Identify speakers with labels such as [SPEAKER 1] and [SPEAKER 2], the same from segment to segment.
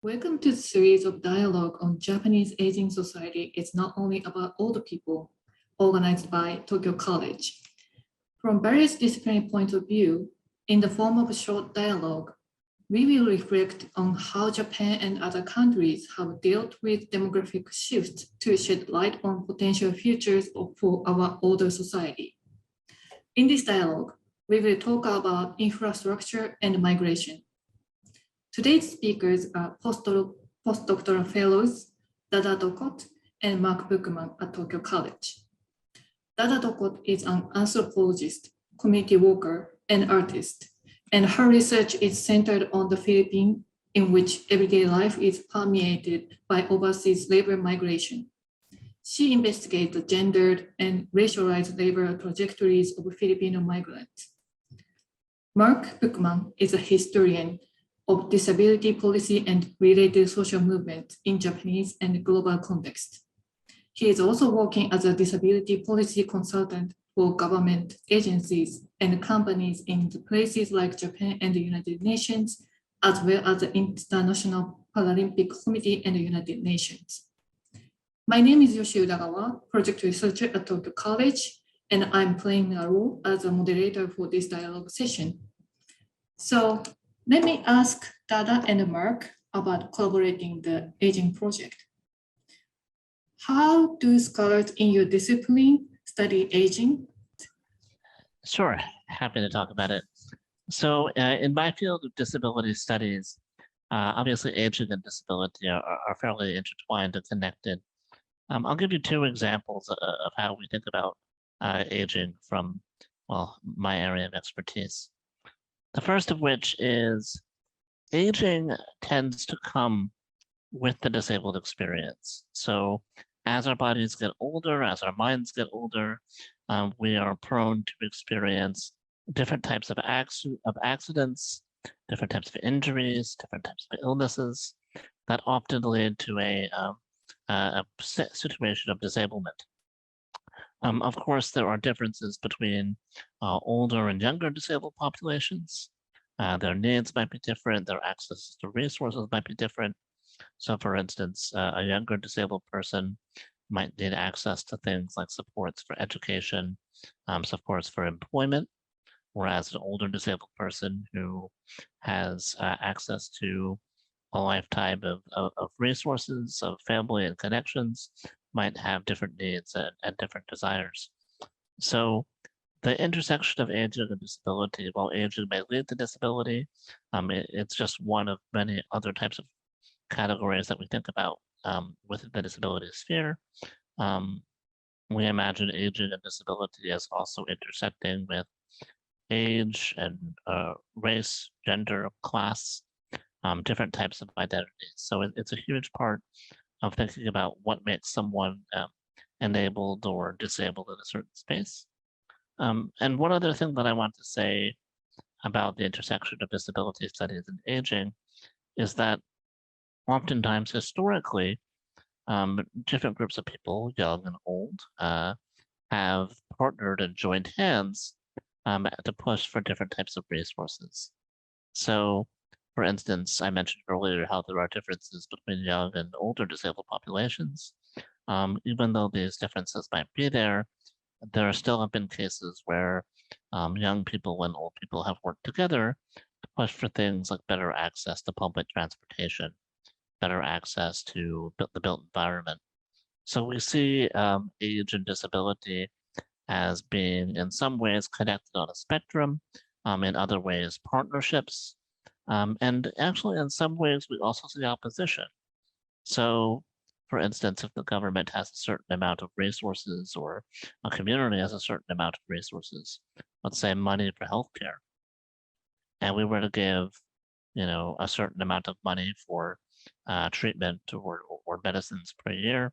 [SPEAKER 1] Welcome to the series of dialogue on Japanese aging society. It's not only about older people, organized by Tokyo College. From various disciplinary points of view, in the form of a short dialogue, we will reflect on how Japan and other countries have dealt with demographic shifts to shed light on potential futures for our older society. In this dialogue, we will talk about infrastructure and migration. Today's speakers are postdoctoral fellows, Dada Dokot and Mark Bookman at Tokyo College. Dada Dokot is an anthropologist, community worker, and artist, and her research is centered on the Philippines, in which everyday life is permeated by overseas labor migration. She investigates the gendered and racialized labor trajectories of Filipino migrants. Mark Bookman is a historian of disability policy and related social movements in Japanese and global context. He is also working as a disability policy consultant for government agencies and companies in places like Japan and the United Nations, as well as the International Paralympic Committee and the United Nations. My name is Yoshi Udagawa, project researcher at Tokyo College, and I'm playing a role as a moderator for this dialogue session. So let me ask Dada and Mark about collaborating the aging project. How do scholars in your discipline study aging?
[SPEAKER 2] Sure, happy to talk about it. So in my field of disability studies, obviously aging and disability are fairly intertwined and connected. I'll give you two examples of how we think about aging from, well, my area of expertise. The first of which is aging tends to come with the disabled experience. So as our bodies get older, as our minds get older, we are prone to experience different types of accidents, different types of injuries, different types of illnesses that often lead to a situation of disablement. Of course, there are differences between older and younger disabled populations. Their needs might be different, their access to resources might be different. So for instance, a younger disabled person might need access to things like supports for education, supports for employment, whereas an older disabled person who has access to a lifetime of resources, of family and connections, might have different needs and different desires. So the intersection of aging and disability, while aging may lead to disability, it's just one of many other types of categories that we think about within the disability sphere. We imagine aging and disability as also intersecting with age and race, gender, class, different types of identities. So it's a huge part of thinking about what makes someone enabled or disabled in a certain space. And one other thing that I want to say about the intersection of disability studies and aging is that oftentimes historically, different groups of people, young and old, have partnered and joined hands to push for different types of resources. So, for instance, I mentioned earlier how there are differences between young and older disabled populations. Even though these differences might be there still have been cases where young people and old people have worked together to push for things like better access to public transportation, better access to the built environment. So we see age and disability as being in some ways connected on a spectrum, in other ways partnerships, and actually in some ways we also see opposition. So for instance, if the government has a certain amount of resources or a community has a certain amount of resources, let's say money for healthcare, and we were to give, a certain amount of money for treatment or medicines per year,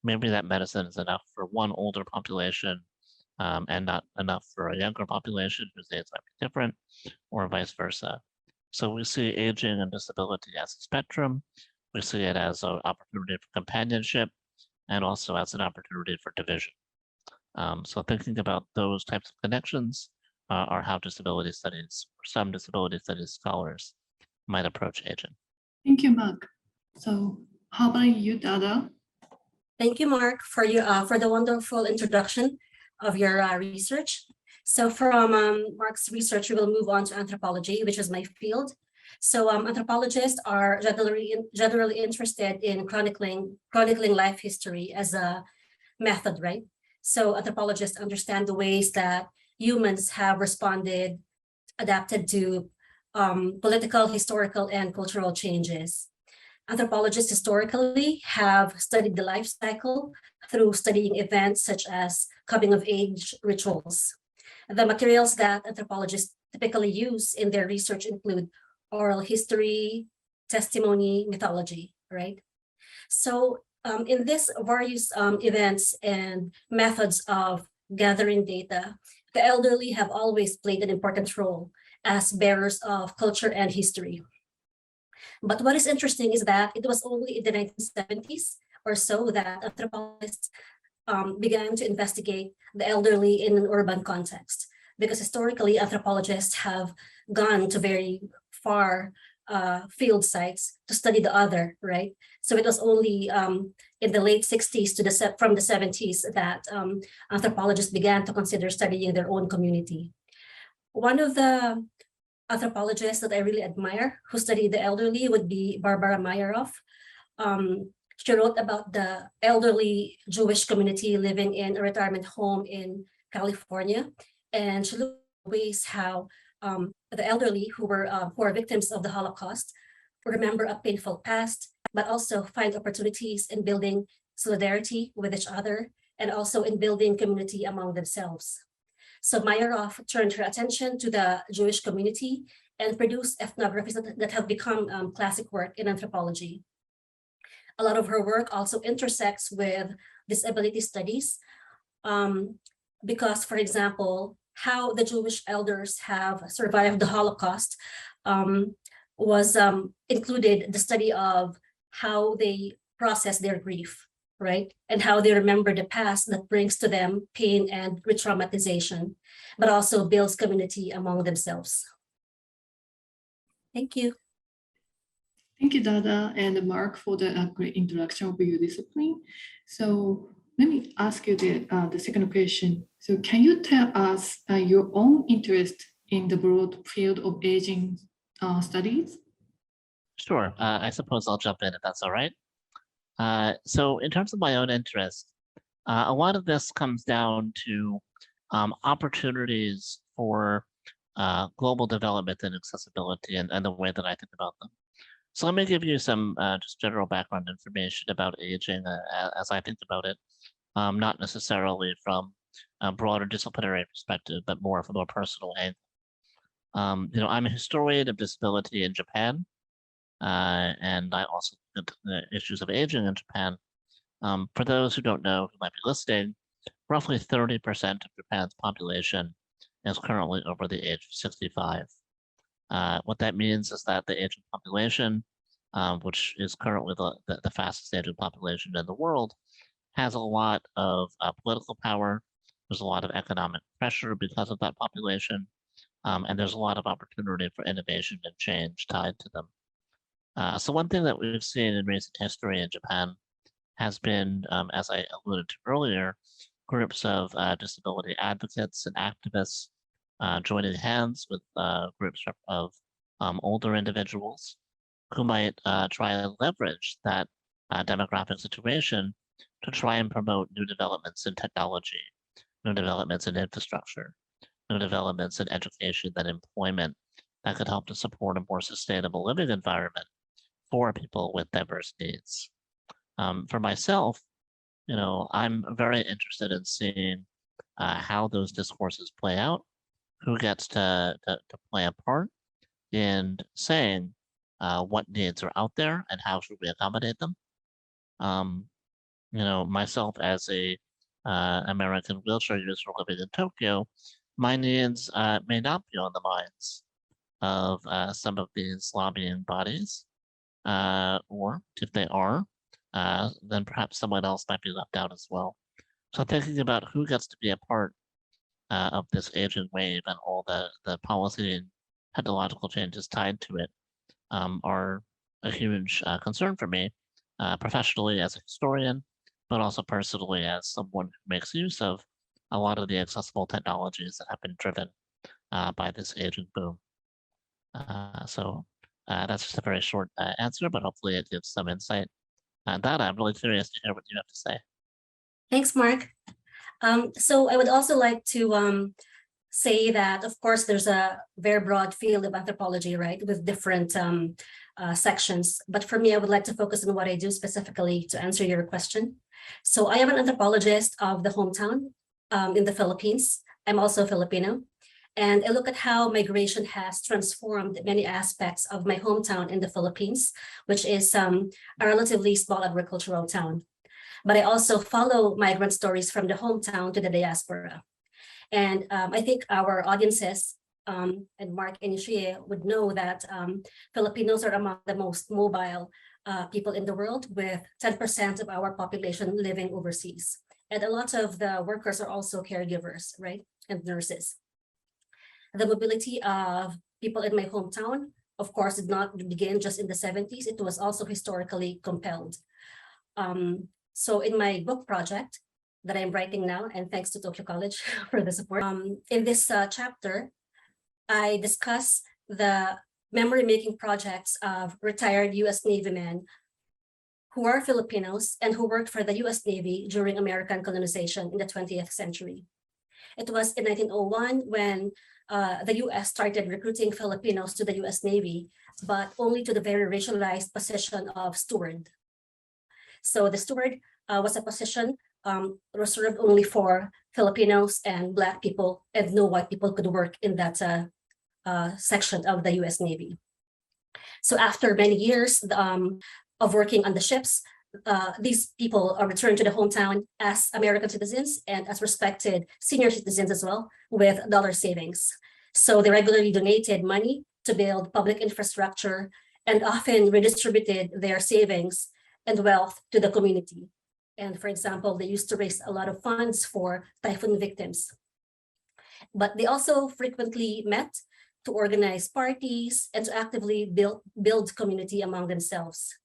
[SPEAKER 2] maybe that medicine is enough for one older population and not enough for a younger population whose needs might be different, or vice versa. So we see aging and disability as a spectrum. We see it as an opportunity for companionship and also as an opportunity for division. So thinking about those types of connections are how disability studies, or some disability studies scholars might approach aging.
[SPEAKER 1] Thank you, Mark. So how about you, Dada?
[SPEAKER 3] Thank you, Mark, for the wonderful introduction of your research. So from Mark's research, we will move on to anthropology, which is my field. So anthropologists are generally interested in chronicling life history as a method, right? So anthropologists understand the ways that humans have responded, adapted to political, historical, and cultural changes. Anthropologists historically have studied the life cycle through studying events such as coming of age rituals. The materials that anthropologists typically use in their research include oral history, testimony, mythology, right? So in these various events and methods of gathering data, the elderly have always played an important role as bearers of culture and history. But what is interesting is that it was only in the 1970s or so that anthropologists began to investigate the elderly in an urban context, because historically anthropologists have gone to very far field sites to study the other, right? So it was only in the late 60s to from the 70s that anthropologists began to consider studying their own community. One of the anthropologists that I really admire who study the elderly would be Barbara Myeroff. She wrote about the elderly Jewish community living in a retirement home in California, and she looked at ways how the elderly who are victims of the Holocaust remember a painful past, but also find opportunities in building solidarity with each other and also in building community among themselves. So Myeroff turned her attention to the Jewish community and produced ethnographies that have become classic work in anthropology. A lot of her work also intersects with disability studies because, for example, how the Jewish elders have survived the Holocaust was included the study of how they process their grief, right? And how they remember the past that brings to them pain and re-traumatization, but also builds community among themselves. Thank you.
[SPEAKER 1] Thank you, Dada and Mark, for the great introduction of your discipline. So let me ask you the second question. So can you tell us your own interest in the broad field of aging studies?
[SPEAKER 2] Sure. I suppose I'll jump in if that's all right. So in terms of my own interest, a lot of this comes down to opportunities for global development and accessibility and the way that I think about them. So let me give you some just general background information about aging as I think about it, not necessarily from a broader disciplinary perspective, but more from a personal angle. I'm a historian of disability in Japan, and I also look at the issues of aging in Japan. For those who don't know, who might be listening, roughly 30% of Japan's population is currently over the age of 65. What that means is that the aging population, which is currently the fastest aging population in the world, has a lot of political power. There's a lot of economic pressure because of that population, and there's a lot of opportunity for innovation and change tied to them. So one thing that we've seen in recent history in Japan has been, as I alluded to earlier, groups of disability advocates and activists joining hands with groups of older individuals who might try and leverage that demographic situation to try and promote new developments in technology, new developments in infrastructure, new developments in education and employment that could help to support a more sustainable living environment for people with diverse needs. For myself, I'm very interested in seeing how those discourses play out, who gets to play a part in saying what needs are out there and how should we accommodate them. Myself as a American wheelchair user living in Tokyo, my needs may not be on the minds of some of these lobbying bodies, or if they are, then perhaps someone else might be left out as well. So thinking about who gets to be a part of this aging wave and all the policy and technological changes tied to it are a huge concern for me, professionally as a historian, but also personally as someone who makes use of a lot of the accessible technologies that have been driven by this aging boom. So that's just a very short answer, but hopefully it gives some insight. Dada, I'm really curious to hear what you have to say.
[SPEAKER 3] Thanks, Mark. So I would also like to say that, of course, there's a very broad field of anthropology, right, with different sections. But for me, I would like to focus on what I do specifically to answer your question. So I am an anthropologist of the hometown in the Philippines. I'm also Filipino. And I look at how migration has transformed many aspects of my hometown in the Philippines, which is a relatively small agricultural town. But I also follow migrant stories from the hometown to the diaspora. And I think our audiences and Mark and Shie would know that Filipinos are among the most mobile people in the world, with 10% of our population living overseas. And a lot of the workers are also caregivers, right, and nurses. The mobility of people in my hometown, of course, did not begin just in the 70s. It was also historically compelled. So in my book project that I'm writing now, and thanks to Tokyo College for the support, in this chapter, I discuss the memory-making projects of retired US Navy men who are Filipinos and who worked for the US Navy during American colonization in the 20th century. It was in 1901 when the US started recruiting Filipinos to the US Navy, but only to the very racialized position of steward. So the steward was a position reserved only for Filipinos and Black people, and no white people could work in that section of the US Navy. So after many years of working on the ships, these people are returned to the hometown as American citizens and as respected senior citizens as well, with dollar savings. So they regularly donated money to build public infrastructure and often redistributed their savings and wealth to the community. And for example, they used to raise a lot of funds for typhoon victims. But they also frequently met to organize parties and to actively build community among themselves.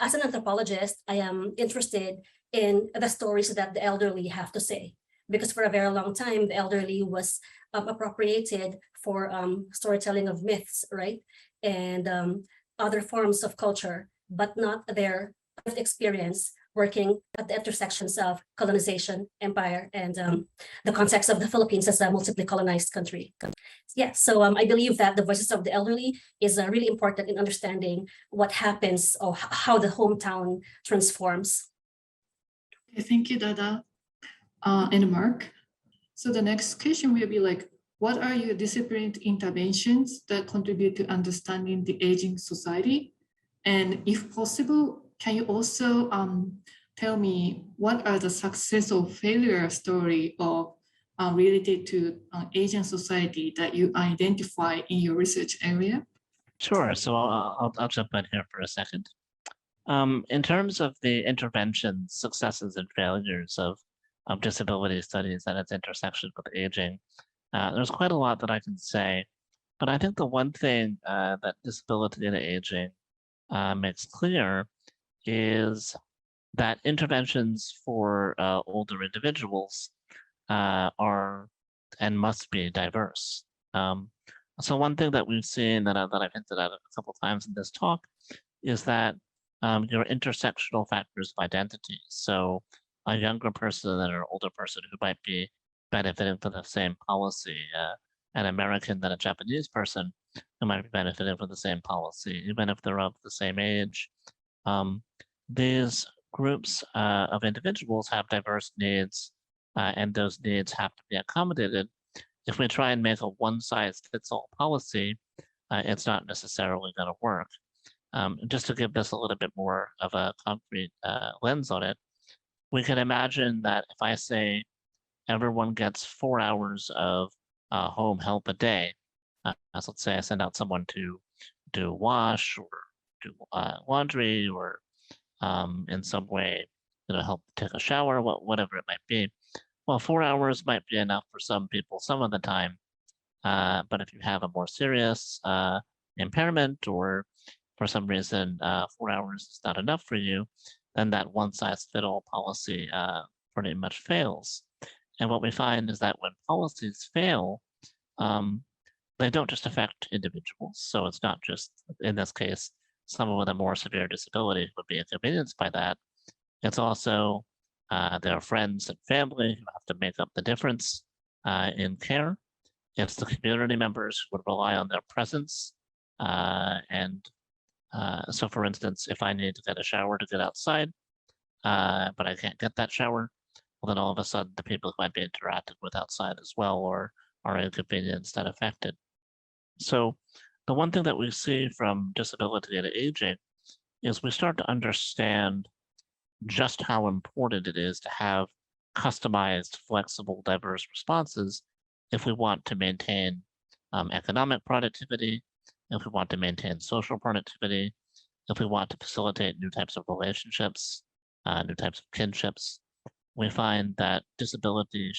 [SPEAKER 3] As an anthropologist, I am interested in the stories that the elderly have to say, because for a very long time, the elderly was appropriated for storytelling of myths, right? And other forms of culture, but not their lived experience working at the intersections of colonization, empire, and the context of the Philippines as a multiply colonized country. Yeah, so I believe that the voices of the elderly is really important in understanding what happens or how the hometown transforms.
[SPEAKER 1] Okay, thank you, Dada and Mark. So the next question will be like, what are your disciplined interventions that contribute to understanding the aging society? And if possible, can you also tell me what are the success or failure story of related to Asian society that you identify in your research area?
[SPEAKER 2] Sure. So I'll jump in here for a second. In terms of the interventions, successes and failures of disability studies and its intersection with aging, there's quite a lot that I can say. But I think the one thing that disability and aging makes clear is that interventions for older individuals are and must be diverse. So one thing that we've seen that I've hinted at a couple of times in this talk is that your intersectional factors of identity. So a younger person and an older person who might be benefiting from the same policy, an American than a Japanese person who might be benefiting from the same policy, even if they're of the same age. These groups of individuals have diverse needs, and those needs have to be accommodated. If we try and make a one-size-fits-all policy, it's not necessarily going to work. Just to give this a little bit more of a concrete lens on it, we can imagine that if I say everyone gets 4 hours of home help a day, as let's say I send out someone to do wash or do laundry or in some way, help take a shower, whatever it might be. Well, 4 hours might be enough for some people some of the time. But if you have a more serious impairment, or for some reason 4 hours is not enough for you, then that one-size-fits-all policy pretty much fails. And what we find is that when policies fail, they don't just affect individuals. So it's not just, in this case, someone with a more severe disability would be inconvenienced by that. It's also their friends and family who have to make up the difference in care. It's the community members who would rely on their presence. So for instance, if I need to get a shower to get outside, but I can't get that shower, well, then all of a sudden the people who I'd be interacting with outside as well or are inconvenienced and affected. So the one thing that we see from disability and aging is we start to understand just how important it is to have customized, flexible, diverse responses if we want to maintain economic productivity, if we want to maintain social productivity, if we want to facilitate new types of relationships, new types of kinships. We find that disability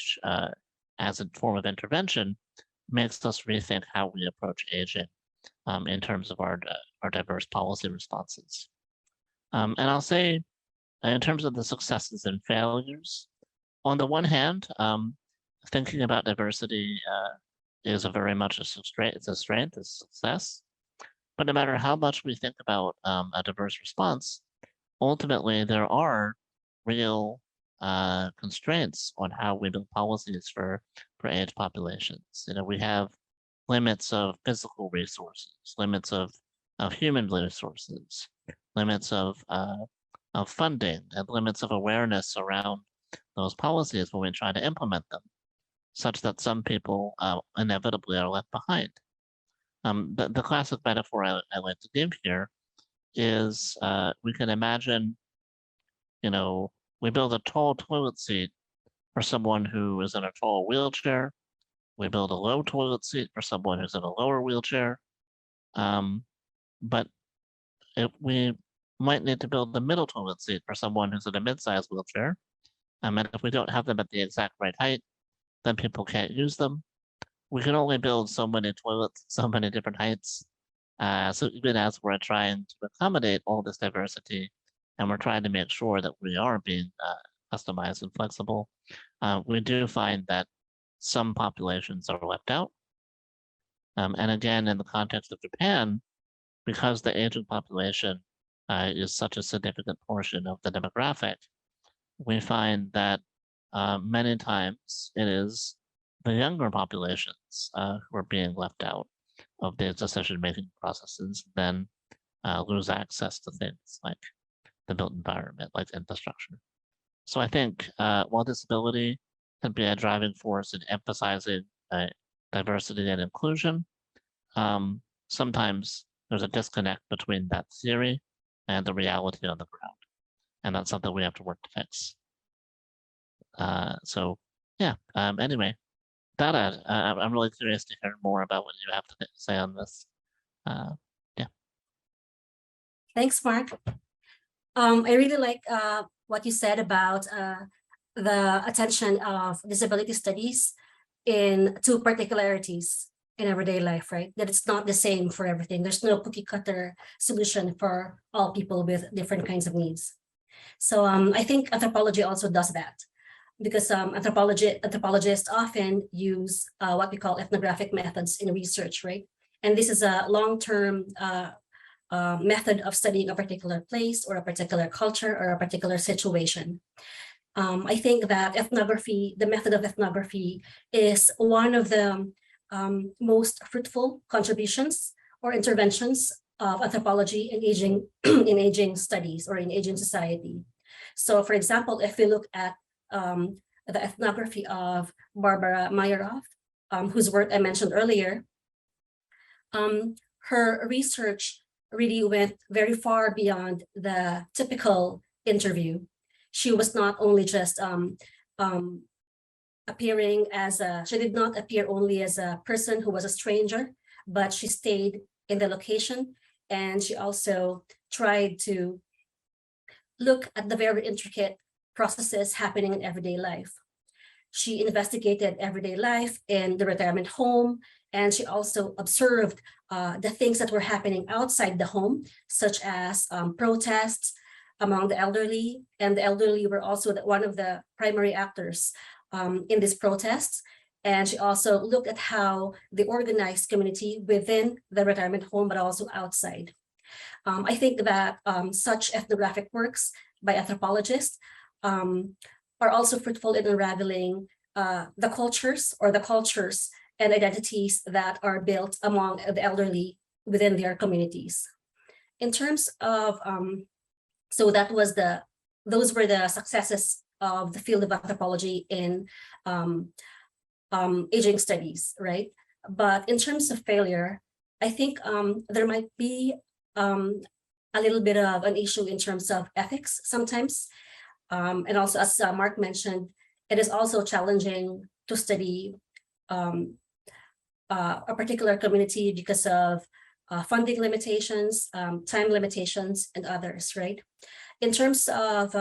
[SPEAKER 2] as a form of intervention makes us rethink how we approach aging in terms of our diverse policy responses. And I'll say, in terms of the successes and failures, on the one hand, thinking about diversity is very much a strength, it's a success. But no matter how much we think about a diverse response, ultimately there are real constraints on how we build policies for age populations. We have limits of physical resources, limits of human resources, limits of funding, and limits of awareness around those policies when we try to implement them, such that some people inevitably are left behind. The classic metaphor I like to give here is we can imagine, we build a tall toilet seat for someone who is in a tall wheelchair. We build a low toilet seat for someone who's in a lower wheelchair. But we might need to build the middle toilet seat for someone who's in a mid-sized wheelchair. And if we don't have them at the exact right height, then people can't use them. We can only build so many toilets, so many different heights. So even as we're trying to accommodate all this diversity, and we're trying to make sure that we are being customized and flexible, we do find that some populations are left out. And again, in the context of Japan, because the aging population is such a significant portion of the demographic, we find that many times it is the younger populations who are being left out of the decision-making processes, then lose access to things like the built environment, like infrastructure. So I think while disability can be a driving force in emphasizing diversity and inclusion, sometimes there's a disconnect between that theory and the reality on the ground. And that's something we have to work to fix. Anyway, Dada, I'm really curious to hear more about what you have to say on this.
[SPEAKER 3] Thanks, Mark. I really like what you said about the attention of disability studies to particularities in everyday life, right? That it's not the same for everything. There's no cookie cutter solution for all people with different kinds of needs. So I think anthropology also does that, because anthropologists often use what we call ethnographic methods in research, right? And this is a long-term method of studying a particular place or a particular culture or a particular situation. I think that ethnography, the method of ethnography, is one of the most fruitful contributions or interventions of anthropology in aging in aging studies or in aging society. So, for example, if we look at the ethnography of Barbara Myeroff, whose work I mentioned earlier, her research really went very far beyond the typical interview. She was not only just appearing as she did not appear only as a person who was a stranger, but she stayed in the location, and she also tried to look at the very intricate processes happening in everyday life. She investigated everyday life in the retirement home, and she also observed the things that were happening outside the home, such as protests among the elderly, and the elderly were also one of the primary actors in these protests. And she also looked at how the organized community within the retirement home, but also outside. I think that such ethnographic works by anthropologists are also fruitful in unraveling the cultures and identities that are built among the elderly within their communities. In terms of, so those were the successes of the field of anthropology in aging studies, right? But in terms of failure, I think there might be a little bit of an issue in terms of ethics sometimes. And also, as Mark mentioned, it is also challenging to study a particular community because of funding limitations, time limitations, and others, right? In terms of,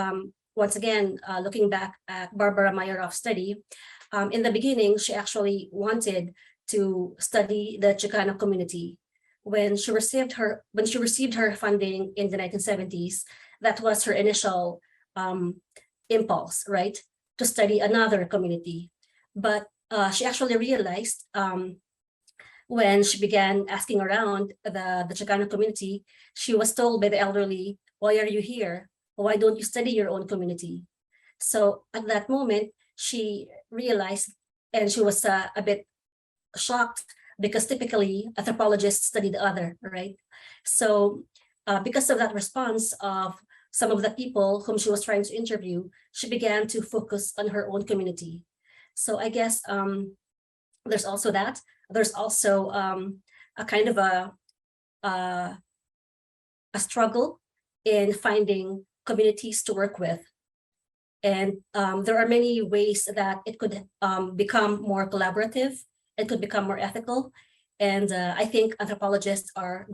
[SPEAKER 3] once again, looking back at Barbara Mayeroff's study, in the beginning, she actually wanted to study the Chicano community. When she received her funding in the 1970s, that was her initial impulse, right, to study another community. But she actually realized when she began asking around the Chicano community, she was told by the elderly, "Why are you here? Why don't you study your own community?" So at that moment, she realized, and she was a bit shocked, because typically anthropologists study the other, right? So because of that response of some of the people whom she was trying to interview, she began to focus on her own community. So I guess there's also that. There's also a kind of a struggle in finding communities to work with. And there are many ways that it could become more collaborative. It could become more ethical. And I think anthropologists are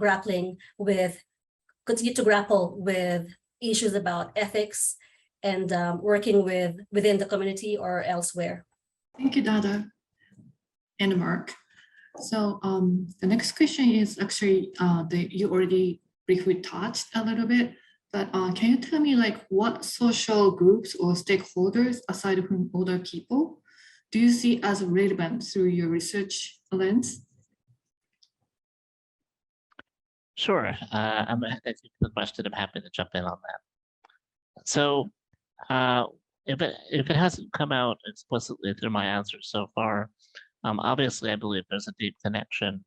[SPEAKER 3] continue to grapple with issues about ethics and working within the community or elsewhere.
[SPEAKER 1] Thank you, Dada and Mark. So the next question is actually you already briefly touched a little bit, but can you tell me like what social groups or stakeholders aside from older people do you see as relevant through your research lens?
[SPEAKER 2] Sure. Thank you for the question. I'm happy to jump in on that. So if it hasn't come out explicitly through my answers so far, obviously I believe there's a deep connection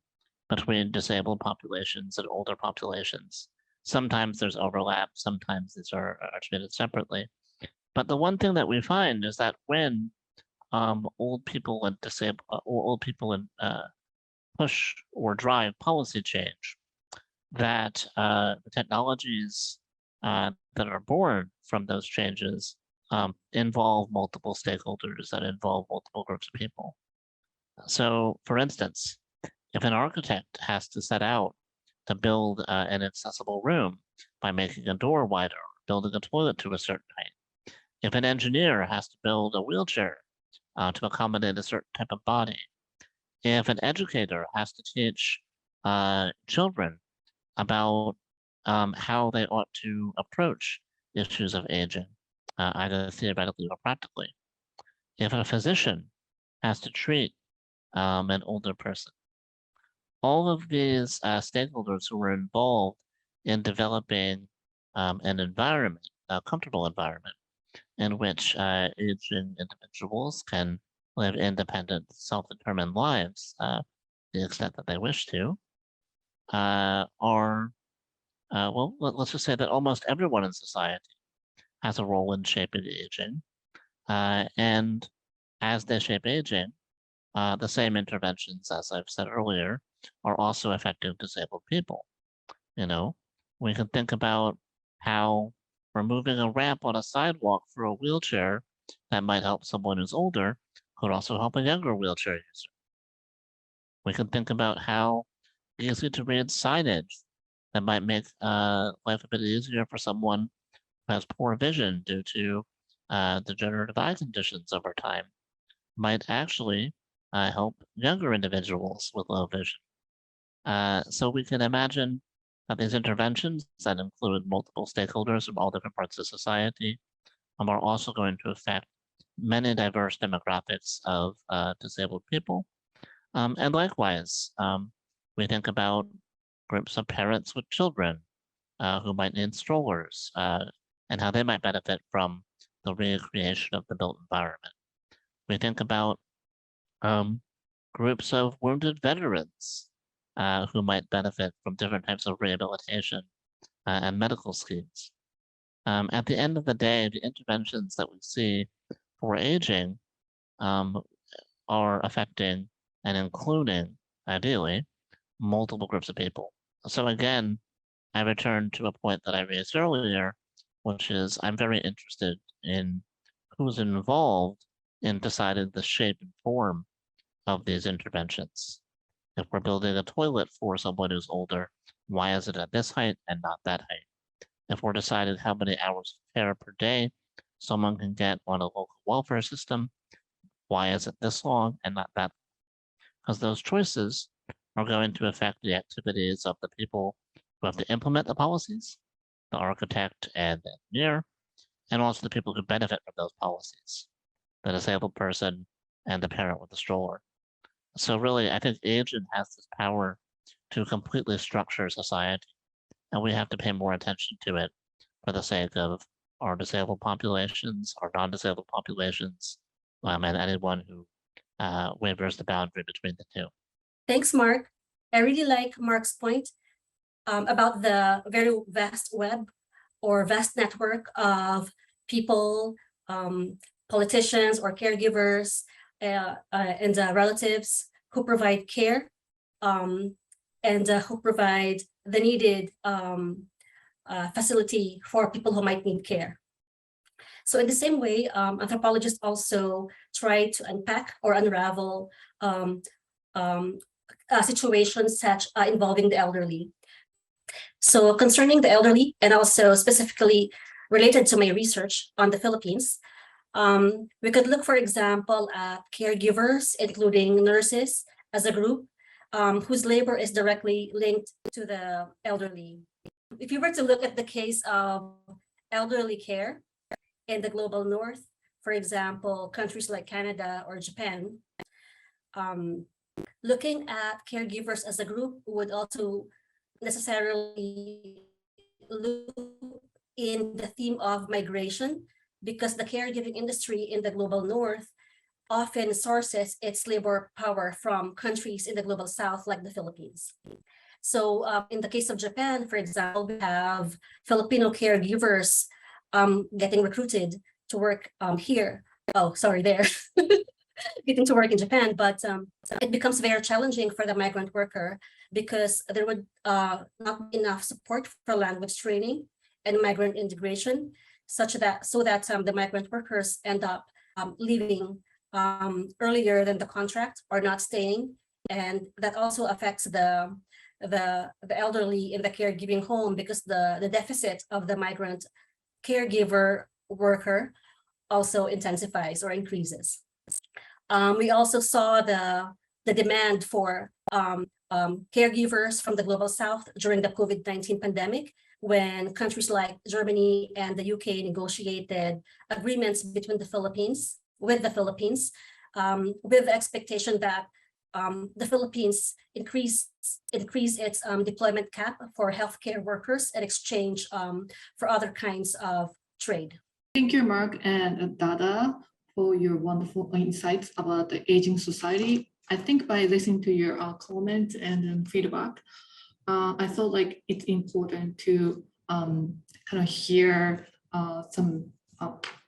[SPEAKER 2] between disabled populations and older populations. Sometimes there's overlap, sometimes these are treated separately. But the one thing that we find is that when old people and push or drive policy change, that the technologies that are born from those changes involve multiple stakeholders, that involve multiple groups of people. So, for instance, if an architect has to set out to build an accessible room by making a door wider, or building a toilet to a certain height, if an engineer has to build a wheelchair to accommodate a certain type of body, if an educator has to teach children about how they ought to approach issues of aging, either theoretically or practically, if a physician has to treat an older person, all of these stakeholders who are involved in developing an environment, a comfortable environment, in which aging individuals can live independent, self-determined lives to the extent that they wish to, well, let's just say that almost everyone in society has a role in shaping aging. And as they shape aging, the same interventions, as I've said earlier, are also affecting disabled people. You know, we can think about how removing a ramp on a sidewalk for a wheelchair that might help someone who's older could also help a younger wheelchair user. We can think about how easy to read signage that might make life a bit easier for someone who has poor vision due to degenerative eye conditions over time might actually help younger individuals with low vision. So we can imagine that these interventions that include multiple stakeholders from all different parts of society are also going to affect many diverse demographics of disabled people. And likewise, we think about groups of parents with children who might need strollers and how they might benefit from the recreation of the built environment. We think about groups of wounded veterans who might benefit from different types of rehabilitation and medical schemes. At the end of the day, the interventions that we see for aging are affecting and including, ideally, multiple groups of people. So again, I return to a point that I raised earlier, which is I'm very interested in who's involved in deciding the shape and form of these interventions. If we're building a toilet for someone who's older, why is it at this height and not that height? If we're deciding how many hours of care per day someone can get on a local welfare system, why is it this long and not that? Because those choices are going to affect the activities of the people who have to implement the policies, the architect and the engineer, and also the people who benefit from those policies, the disabled person and the parent with the stroller. So really, I think aging has this power to completely structure society, and we have to pay more attention to it for the sake of our disabled populations, our non-disabled populations, and anyone who wavers the boundary between the two.
[SPEAKER 3] Thanks, Mark. I really like Mark's point about the very vast web or vast network of people, politicians or caregivers, and relatives who provide care and who provide the needed facility for people who might need care. So in the same way, anthropologists also try to unpack or unravel situations such involving the elderly. So concerning the elderly, and also specifically related to my research on the Philippines, we could look, for example, at caregivers, including nurses as a group, whose labor is directly linked to the elderly. If you were to look at the case of elderly care in the global north, for example, countries like Canada or Japan, looking at caregivers as a group would also necessarily look in the theme of migration, because the caregiving industry in the global north often sources its labor power from countries in the global south, like the Philippines. So in the case of Japan, for example, we have Filipino caregivers getting recruited to work here. Oh, sorry, there. Getting to work in Japan, but it becomes very challenging for the migrant worker because there would not be enough support for language training and migrant integration, so that the migrant workers end up leaving earlier than the contract or not staying, and that also affects the elderly in the caregiving home, because the deficit of the migrant caregiver worker also intensifies or increases. We also saw the demand for caregivers from the global south during the COVID-19 pandemic, when countries like Germany and the UK negotiated agreements between the Philippines with the expectation that the Philippines increase its deployment cap for healthcare workers in exchange for other kinds of trade.
[SPEAKER 1] Thank you, Mark and Dada, for your wonderful insights about the aging society. I think by listening to your comments and feedback, I felt like it's important to kind of hear some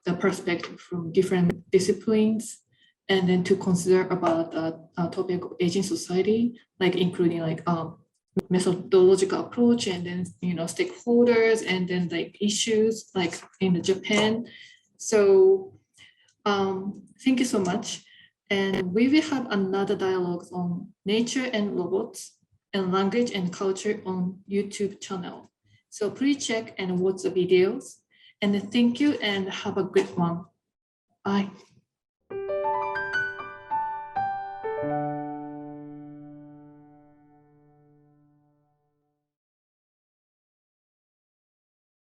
[SPEAKER 1] the perspective from different disciplines, and then to consider about the topic of aging society, like including like methodological approach, and then stakeholders, and then like issues like in Japan. So thank you so much. And we will have another dialogue on nature and robots and language and culture on YouTube channel. So please check and watch the videos. And thank you and have a great one. Bye.